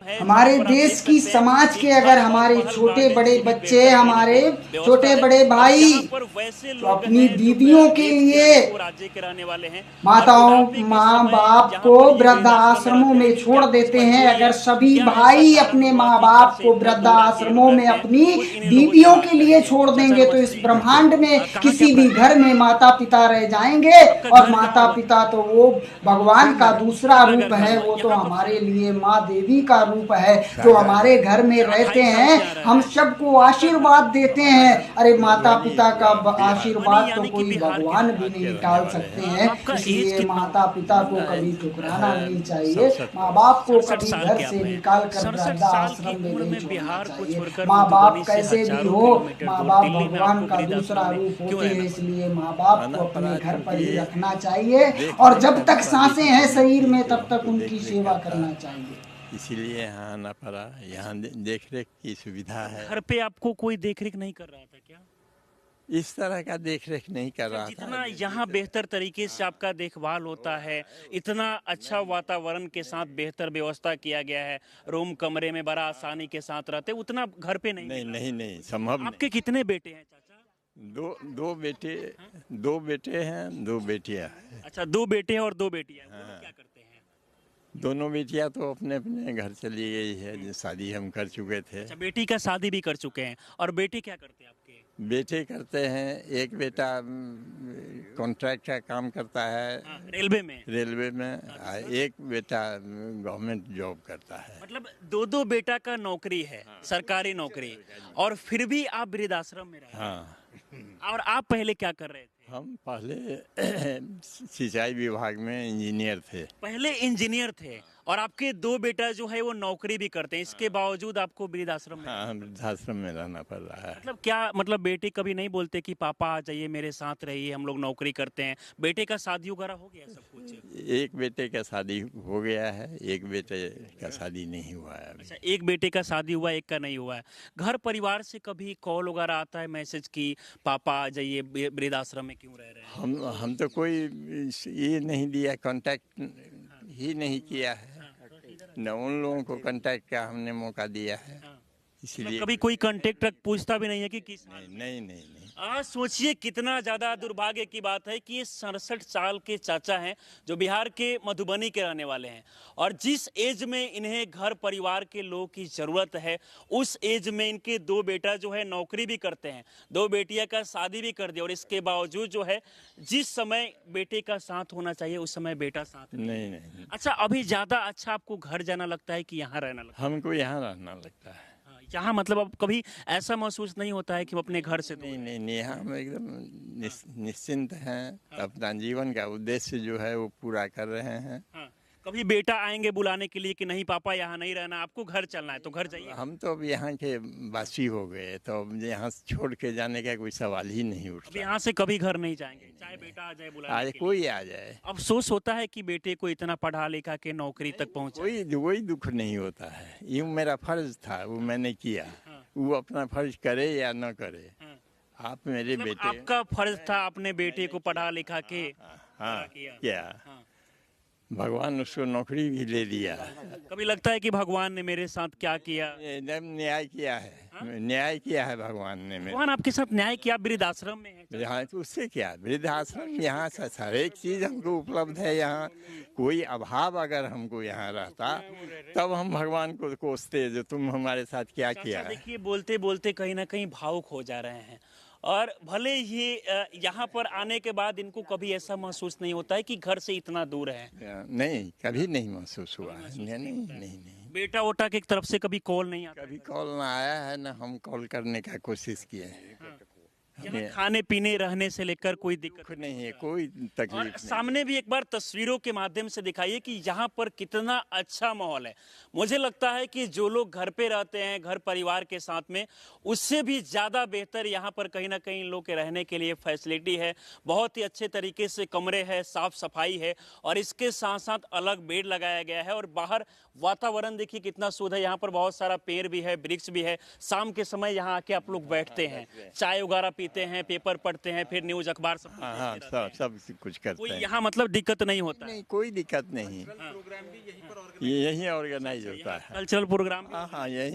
हमारे देश की समाज के अगर हमारे छोटे बड़े बच्चे, हमारे छोटे बड़े भाई तो अपनी बीवियों के लिए राज्य के रहने वाले हैं, माताओं माँ बाप को वृद्ध आश्रमों में छोड़ देते हैं। अगर सभी भाई अपने माँ बाप को वृद्ध आश्रमों में अपनी बीवियों के लिए छोड़ देंगे तो इस ब्रह्मांड में किसी भी घर में माता पिता रह जाएंगे। और माता पिता तो वो भगवान का दूसरा रूप है, वो तो हमारे लिए माँ देवी का रूप है जो हमारे घर में रहते हैं, हम सबको आशीर्वाद देते हैं। अरे माता पिता का आशीर्वाद तो कोई भगवान भी नहीं टाल सकते हैं। इसलिए माता पिता को कभी ठुकराना नहीं चाहिए, माँ बाप को कभी घर से निकाल कर वृद्ध आश्रम में नहीं छोड़ना चाहिए। माँ बाप कैसे भी हो, माँ बाप भगवान का दूसरा रूप होते हैं, इसलिए माँ बाप को अपने घर पर ही रखना चाहिए और जब तक सांसें हैं शरीर में तब तक उनकी सेवा करना चाहिए। इसीलिए यहाँ आना पड़ा। यहाँ देख रेख की सुविधा है। घर पे आपको कोई देख रेख नहीं कर रहा था क्या? इस तरह का देख रेख नहीं कर रहा था। जितना यहाँ बेहतर तरीके से आपका देखभाल होता है, इतना अच्छा वातावरण के साथ बेहतर व्यवस्था किया गया है, रूम कमरे में बड़ा आसानी के साथ रहते, उतना घर पे नहीं। नहीं संभव। आपके कितने बेटे हैं चाचा? दो बेटे हैं, 2 बेटियां हैं। अच्छा, 2 बेटे हैं और 2 बेटियां। दोनों क्या करते हैं? दोनों बेटियां तो अपने अपने घर चली गई है, शादी हम कर चुके थे। अच्छा, बेटी का शादी भी कर चुके हैं। और बेटे क्या करते हैं आपके? बेटे करते हैं, एक बेटा कॉन्ट्रैक्ट का काम करता है रेलवे में। एक बेटा गवर्नमेंट जॉब करता है। मतलब 2 बेटा का नौकरी है, सरकारी नौकरी, और फिर भी आप वृद्धाश्रम में रहे। हाँ। और आप पहले क्या कर रहे थे? हम पहले सिंचाई विभाग में इंजीनियर थे। पहले इंजीनियर थे और आपके 2 बेटा जो है वो नौकरी भी करते हैं, इसके बावजूद आपको वृद्धाश्रम में? हाँ, वृद्धाश्रम में रहना पड़ रहा है। मतलब क्या, मतलब बेटे कभी नहीं बोलते कि पापा आ जाइए मेरे साथ रहिए, हम लोग नौकरी करते हैं? बेटे का शादी वगैरह हो गया सब कुछ? एक बेटे का शादी हो गया है, एक बेटे का शादी नहीं हुआ है अभी। अच्छा, एक बेटे का शादी हुआ, एक का नहीं हुआ है। घर परिवार से कभी कॉल वगैरह आता है, मैसेज की पापा आ जाइए, वृद्धाश्रम में क्यों रह रहे हैं? हम तो कोई ये नहीं दिया, कांटेक्ट ही नहीं किया है, न उन लोगों को कांटेक्ट का हमने मौका दिया है। इसलिए कभी कोई कांटेक्ट पूछता भी नहीं है कि किस? नहीं। आज सोचिए कितना ज़्यादा दुर्भाग्य की बात है कि ये 67 साल के चाचा हैं जो बिहार के मधुबनी के रहने वाले हैं, और जिस एज में इन्हें घर परिवार के लोगों की ज़रूरत है, उस एज में इनके 2 बेटा जो है नौकरी भी करते हैं, 2 बेटियां का शादी भी कर दिया, और इसके बावजूद जो है जिस समय बेटे का साथ होना चाहिए उस समय बेटा साथ नहीं। अच्छा, अभी ज़्यादा अच्छा आपको घर जाना लगता है कि यहाँ रहना लगता है? हमको यहाँ रहना लगता है। यहाँ मतलब अब कभी ऐसा महसूस नहीं होता है कि अपने घर से? नहीं, यहाँ हम एकदम निश्चिंत हैं। अपना जीवन का उद्देश्य जो है वो पूरा कर रहे हैं। कभी बेटा आएंगे बुलाने के लिए कि नहीं पापा यहाँ नहीं रहना, आपको घर चलना है तो घर जाइए? हम तो अब यहाँ के वासी हो गए, तो अब यहाँ छोड़ के जाने का कोई सवाल ही नहीं उठता। यहाँ से कभी घर नहीं जाएंगे, चाहे बेटा आ जाए बुलाने के लिए? कोई आ जाए। अफसोस होता है कि बेटे को इतना पढ़ा लिखा के नौकरी तक पहुँचा? कोई दुख नहीं होता है। यूँ मेरा फर्ज था, वो मैंने किया। वो अपना फर्ज करे या न करे, आप मेरे बेटे। आपका फर्ज था अपने बेटे को पढ़ा लिखा के क्या भगवान उसको नौकरी भी ले दिया। कभी लगता है कि भगवान ने मेरे साथ क्या किया? एकदम न्याय किया है। न्याय किया है भगवान ने। भगवान आपके साथ न्याय किया? वृद्धाश्रम में है? हाँ, तो उससे क्या, वृद्धाश्रम यहाँ से हर एक चीज़ हमको उपलब्ध है। यहाँ कोई अभाव अगर हमको यहाँ रहता तब हम भगवान को कोसते जो तुम हमारे साथ क्या किया। देखिए, बोलते बोलते कहीं ना कहीं भावुक हो जा रहे हैं, और भले ही यहाँ पर आने के बाद इनको कभी ऐसा महसूस नहीं होता है कि घर से इतना दूर है? नहीं, कभी नहीं महसूस हुआ है। नहीं। बेटा वोटा की तरफ से कभी कॉल नहीं आता? कभी कॉल ना आया है, ना हम कॉल करने का कोशिश किए हैं। खाने पीने रहने से लेकर कोई दिक्कत नहीं है, कोई तकलीफ नहीं। सामने भी एक बार तस्वीरों के माध्यम से दिखाइए कि यहाँ पर कितना अच्छा माहौल है। मुझे लगता है कि जो लोग घर पे रहते हैं घर परिवार के साथ में, उससे भी ज़्यादा बेहतर यहाँ पर कहीं ना कहीं लोग के रहने के लिए फैसिलिटी है। बहुत ही अच्छे तरीके से कमरे है, साफ सफाई है, और इसके साथ साथ अलग बेड लगाया गया है। और बाहर वातावरण देखिए कितना शुद्ध है। यहाँ पर बहुत सारा पेड़ भी है, वृक्ष भी है। शाम के समय यहाँ आके आप लोग बैठते हैं, चाय वगैरह पीते पीते हैं, पेपर पढ़ते हैं, फिर न्यूज अखबार सब हाँ हाँ, सब कुछ करते कोई हैं। यहाँ मतलब दिक्कत नहीं होता है। नहीं, कोई दिक्कत नहीं, ये यही ऑर्गेनाइज होता है। कल्चरल प्रोग्राम हाँ हाँ, यही